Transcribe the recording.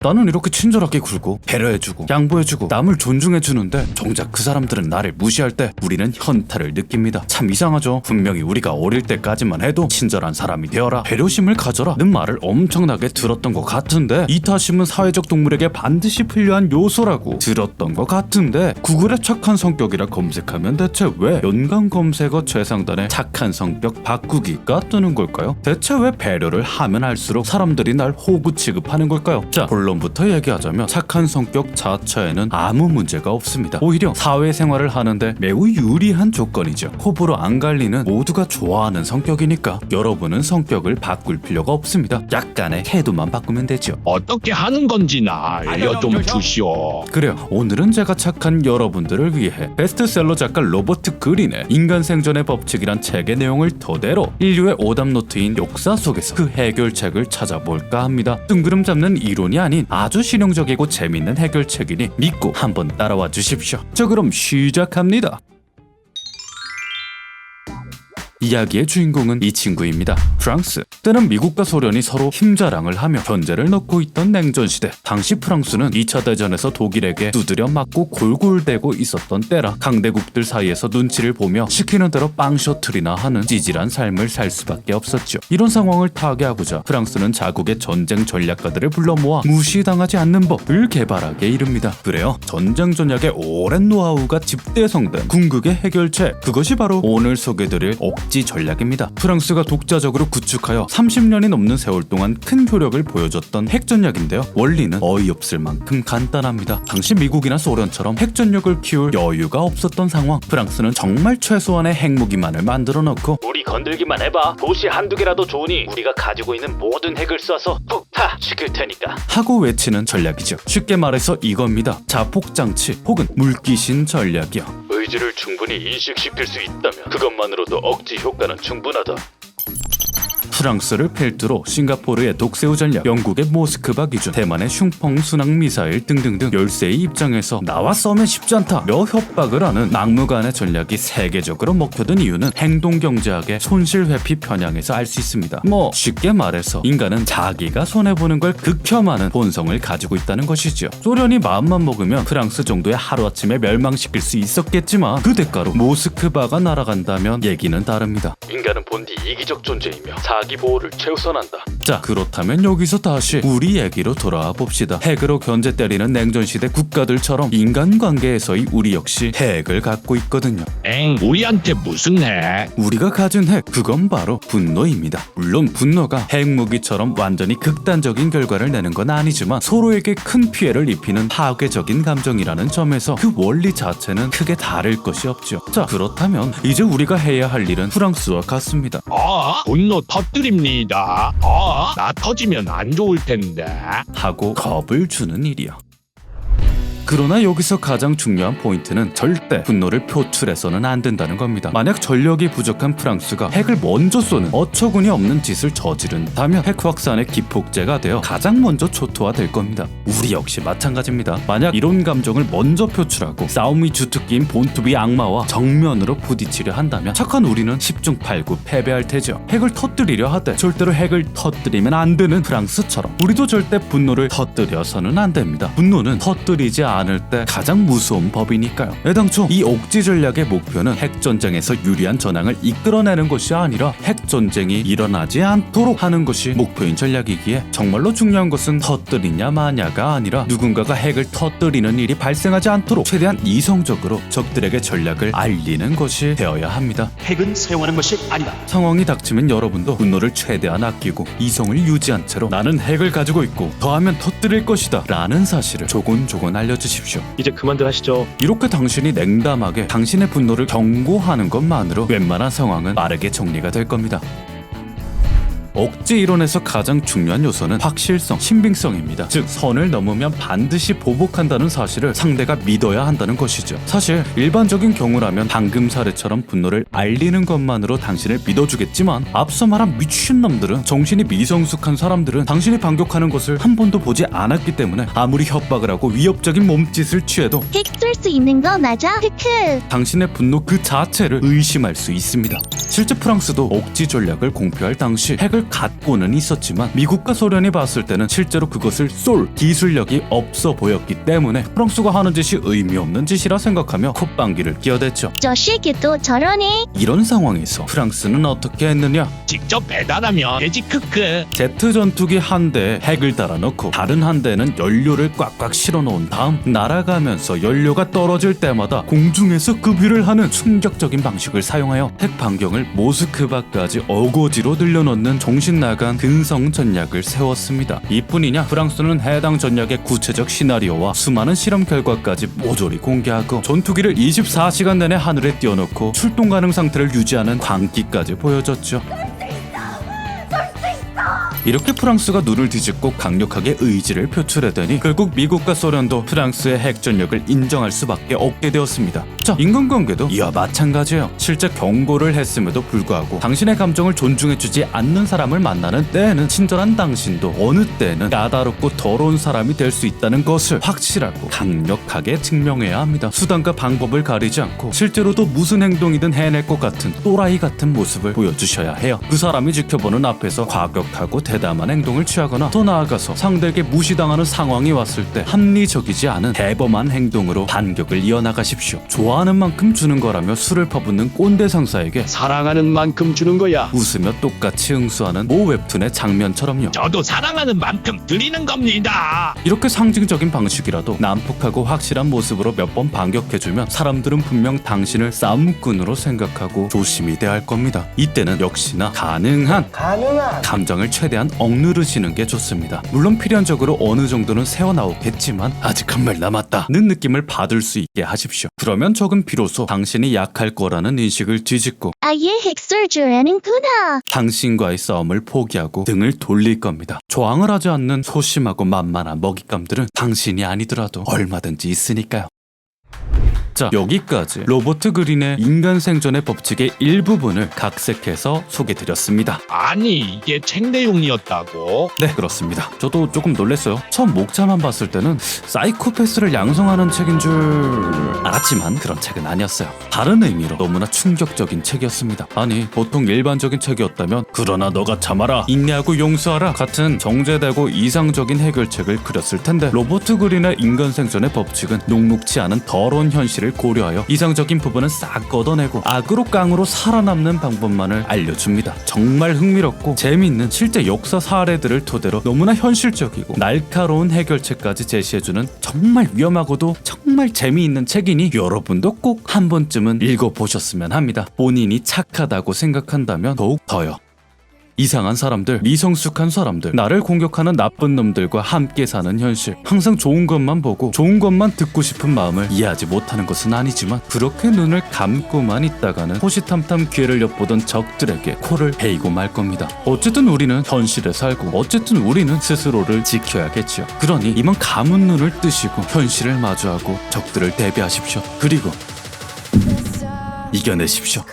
나는 이렇게 친절하게 굴고 배려해주고 양보해주고 남을 존중해주는데 정작 그 사람들은 나를 무시할 때 우리는 현타를 느낍니다. 참 이상하죠. 분명히 우리가 어릴 때까지만 해도 친절한 사람이 되어라, 배려심을 가져라 는 말을 엄청나게 들었던 것 같은데, 이타심은 사회적 동물에게 반드시 필요한 요소라고 들었던 것 같은데, 구글에 착한 성격이라 검색하면 대체 왜 연관 검색어 최상단에 착한 성격 바꾸기가 뜨는 걸까요? 대체 왜 배려를 하면 할수록 사람들이 날 호구 취급하는 걸까요? 자, 본론부터 얘기하자면 착한 성격 자체에는 아무 문제가 없습니다. 오히려 사회생활을 하는데 매우 유리한 조건이죠. 호불호 안 갈리는 모두가 좋아하는 성격이니까 여러분은 성격을 바꿀 필요가 없습니다. 약간의 태도만 바꾸면 되죠. 어떻게 하는 건지나 알려 좀 주시오. 그래요. 오늘은 제가 착한 여러분들을 위해 베스트셀러 작가 로버트 그린의 인간 생존의 법칙이란 책의 내용을 토대로 인류의 오답노트인 역사 속에서 그 해결책을 찾아볼까 합니다. 뜬구름 잡는 이론이 아닌 아주 실용적이고 재밌는 해결책이니 믿고 한번 따라와 주십시오. 자, 그럼 시작합니다. 이야기의 주인공은 이 친구입니다. 프랑스. 때는 미국과 소련이 서로 힘자랑을 하며 견제를 넣고 있던 냉전시대. 당시 프랑스는 2차 대전에서 독일에게 두드려 맞고 골골대고 있었던 때라 강대국들 사이에서 눈치를 보며 시키는 대로 빵 셔틀이나 하는 찌질한 삶을 살 수밖에 없었죠. 이런 상황을 타개하고자 프랑스는 자국의 전쟁 전략가들을 불러 모아 무시당하지 않는 법을 개발하게 이릅니다. 그래요. 전쟁 전략의 오랜 노하우가 집대성된 궁극의 해결책, 그것이 바로 오늘 소개드릴 억지 전략입니다. 프랑스가 독자적으로 구축하여 30년이 넘는 세월 동안 큰 효력을 보여줬던 핵전략인데요. 원리는 어이없을 만큼 간단합니다. 당시 미국이나 소련처럼 핵전력을 키울 여유가 없었던 상황, 프랑스는 정말 최소한의 핵무기만을 만들어 놓고 우리 건들기만 해봐. 도시 한두 개라도 좋으니 우리가 가지고 있는 모든 핵을 쏴서 폭파시킬 테니까 하고 외치는 전략이죠. 쉽게 말해서 이겁니다. 자폭장치 혹은 물귀신 전략이요. 의지를 충분히 인식시킬 수 있다면 그것만으로도 억지 효과는 충분하다. 프랑스를 필두로 싱가포르의 독새우 전략, 영국의 모스크바 기준, 대만의 슝펑 순항 미사일 등등등 열세의 입장에서 나와 싸우면 쉽지 않다 며 협박을 하는 막무가내 전략이 세계적으로 먹혀든 이유는 행동경제학의 손실회피 편향에서 알 수 있습니다. 쉽게 말해서 인간은 자기가 손해보는 걸 극혐하는 본성을 가지고 있다는 것이죠. 소련이 마음만 먹으면 프랑스 정도의 하루아침에 멸망시킬 수 있었겠지만 그 대가로 모스크바가 날아간다면 얘기는 다릅니다. 인간은 본디 이기적 존재이며 자기 보호를 최우선한다. 자, 그렇다면 여기서 다시 우리 얘기로 돌아와 봅시다. 핵으로 견제 때리는 냉전시대 국가들처럼 인간관계에서의 우리 역시 핵을 갖고 있거든요. 우리한테 무슨 핵? 우리가 가진 핵, 그건 바로 분노입니다. 물론 분노가 핵무기처럼 완전히 극단적인 결과를 내는 건 아니지만 서로에게 큰 피해를 입히는 파괴적인 감정이라는 점에서 그 원리 자체는 크게 다를 것이 없죠. 자, 그렇다면 이제 우리가 해야 할 일은 프랑스와 같습니다. 분노 터뜨립니다. 나 터지면 안 좋을 텐데. 하고 겁을 주는 일이요. 그러나 여기서 가장 중요한 포인트는 절대 분노를 표출해서는 안 된다는 겁니다. 만약 전력이 부족한 프랑스가 핵을 먼저 쏘는 어처구니 없는 짓을 저지른다면 핵 확산의 기폭제가 되어 가장 먼저 초토화될 겁니다. 우리 역시 마찬가지입니다. 만약 이런 감정을 먼저 표출하고 싸움이 주특기인 본투비 악마와 정면으로 부딪히려 한다면 착한 우리는 10중 8구 패배할 테죠. 핵을 터뜨리려 하되 절대로 핵을 터뜨리면 안 되는 프랑스처럼 우리도 절대 분노를 터뜨려서는 안 됩니다. 분노는 터뜨리지 않을 때 가장 무서운 법이니까요. 애당초 이 억지 전략의 목표는 핵전쟁에서 유리한 전황을 이끌어내는 것이 아니라 핵전쟁이 일어나지 않도록 하는 것이 목표인 전략이기에 정말로 중요한 것은 터뜨리냐 마냐가 아니라 누군가가 핵을 터뜨리는 일이 발생하지 않도록 최대한 이성적으로 적들에게 전략을 알리는 것이 되어야 합니다. 핵은 사용하는 것이 아니다. 상황이 닥치면 여러분도 분노를 최대한 아끼고 이성을 유지한 채로 나는 핵을 가지고 있고 더하면 터뜨릴 것이다 라는 사실을 조곤조곤 알려주십시오. 이제 그만들 하시죠. 이렇게 당신이 냉담하게 당신의 분노를 경고하는 것만으로 웬만한 상황은 빠르게 정리가 될 겁니다. 억지 이론에서 가장 중요한 요소는 확실성, 신빙성입니다. 즉 선을 넘으면 반드시 보복한다는 사실을 상대가 믿어야 한다는 것이죠. 사실 일반적인 경우라면 방금 사례처럼 분노를 알리는 것만으로 당신을 믿어주겠지만 앞서 말한 미친놈들은, 정신이 미성숙한 사람들은 당신이 반격하는 것을 한 번도 보지 않았기 때문에 아무리 협박을 하고 위협적인 몸짓을 취해도 핵 쏠 수 있는 거 맞아? 크크. 당신의 분노 그 자체를 의심할 수 있습니다. 실제 프랑스도 억지 전략을 공표할 당시 핵을 갖고는 있었지만 미국과 소련이 봤을 때는 실제로 그것을 쏠 기술력이 없어 보였기 때문에 프랑스가 하는 짓이 의미 없는 짓이라 생각하며 콧방귀를 끼어댔죠. 저 새끼 또 저러네. 이런 상황에서 프랑스는 어떻게 했느냐? 직접 배달하면 되지 크크. 제트 전투기 한 대에 핵을 달아넣고 다른 한 대는 연료를 꽉꽉 실어놓은 다음 날아가면서 연료가 떨어질 때마다 공중에서 급유를 하는 충격적인 방식을 사용하여 핵 반경을 모스크바까지 어거지로 늘려놓는 정신나간 근성 전략을 세웠습니다. 이뿐이냐, 프랑스는 해당 전략의 구체적 시나리오와 수많은 실험 결과까지 모조리 공개하고 전투기를 24시간 내내 하늘에 띄워놓고 출동 가능 상태를 유지하는 광기까지 보여줬죠. 이렇게 프랑스가 눈을 뒤집고 강력하게 의지를 표출하더니 결국 미국과 소련도 프랑스의 핵 전력을 인정할 수밖에 없게 되었습니다. 자, 인간관계도 이와 마찬가지예요. 실제 경고를 했음에도 불구하고 당신의 감정을 존중해주지 않는 사람을 만나는 때에는 친절한 당신도 어느 때에는 까다롭고 더러운 사람이 될 수 있다는 것을 확실하고 강력하게 증명해야 합니다. 수단과 방법을 가리지 않고 실제로도 무슨 행동이든 해낼 것 같은 또라이 같은 모습을 보여주셔야 해요. 그 사람이 지켜보는 앞에서 과격하고 대담한 행동을 취하거나 더 나아가서 상대에게 무시당하는 상황이 왔을 때 합리적이지 않은 대범한 행동으로 반격을 이어나가십시오. 좋아하는 만큼 주는 거라며 술을 퍼붓는 꼰대 상사에게 사랑하는 만큼 주는 거야. 웃으며 똑같이 응수하는 모 웹툰의 장면처럼요. 저도 사랑하는 만큼 드리는 겁니다. 이렇게 상징적인 방식이라도 난폭하고 확실한 모습으로 몇 번 반격해주면 사람들은 분명 당신을 싸움꾼으로 생각하고 조심히 대할 겁니다. 이때는 역시나 가능한 감정을 최대한 억누르시는 게 좋습니다. 물론 필연적으로 어느 정도는 새어나오겠지만 아직 한 발 남았다는 느낌을 받을 수 있게 하십시오. 그러면 적은 비로소 당신이 약할 거라는 인식을 뒤집고 아예 핵쏠 줄 아는구나. 당신과의 싸움을 포기하고 등을 돌릴 겁니다. 저항을 하지 않는 소심하고 만만한 먹잇감들은 당신이 아니더라도 얼마든지 있으니까요. 자, 여기까지 로버트 그린의 인간 생존의 법칙의 일부분을 각색해서 소개드렸습니다. 아니 이게 책 내용이었다고? 네, 그렇습니다. 저도 조금 놀랐어요. 처음 목차만 봤을 때는 사이코패스를 양성하는 책인 줄 알았지만 그런 책은 아니었어요. 다른 의미로 너무나 충격적인 책이었습니다. 아니, 보통 일반적인 책이었다면 그러나 너가 참아라, 인내하고 용서하라 같은 정제되고 이상적인 해결책을 그렸을 텐데 로버트 그린의 인간 생존의 법칙은 녹록지 않은 더러운 현실을 고려하여 이상적인 부분은 싹 걷어내고 악으로 깡으로 살아남는 방법만을 알려줍니다. 정말 흥미롭고 재미있는 실제 역사 사례들을 토대로 너무나 현실적이고 날카로운 해결책까지 제시해주는 정말 위험하고도 정말 재미있는 책이니 여러분도 꼭 한 번쯤은 읽어보셨으면 합니다. 본인이 착하다고 생각한다면 더욱 더요. 이상한 사람들, 미성숙한 사람들, 나를 공격하는 나쁜 놈들과 함께 사는 현실. 항상 좋은 것만 보고 좋은 것만 듣고 싶은 마음을 이해하지 못하는 것은 아니지만 그렇게 눈을 감고만 있다가는 호시탐탐 기회를 엿보던 적들에게 코를 베이고 말 겁니다. 어쨌든 우리는 현실에 살고 어쨌든 우리는 스스로를 지켜야겠죠. 그러니 이만 감은 눈을 뜨시고 현실을 마주하고 적들을 대비하십시오. 그리고 이겨내십시오.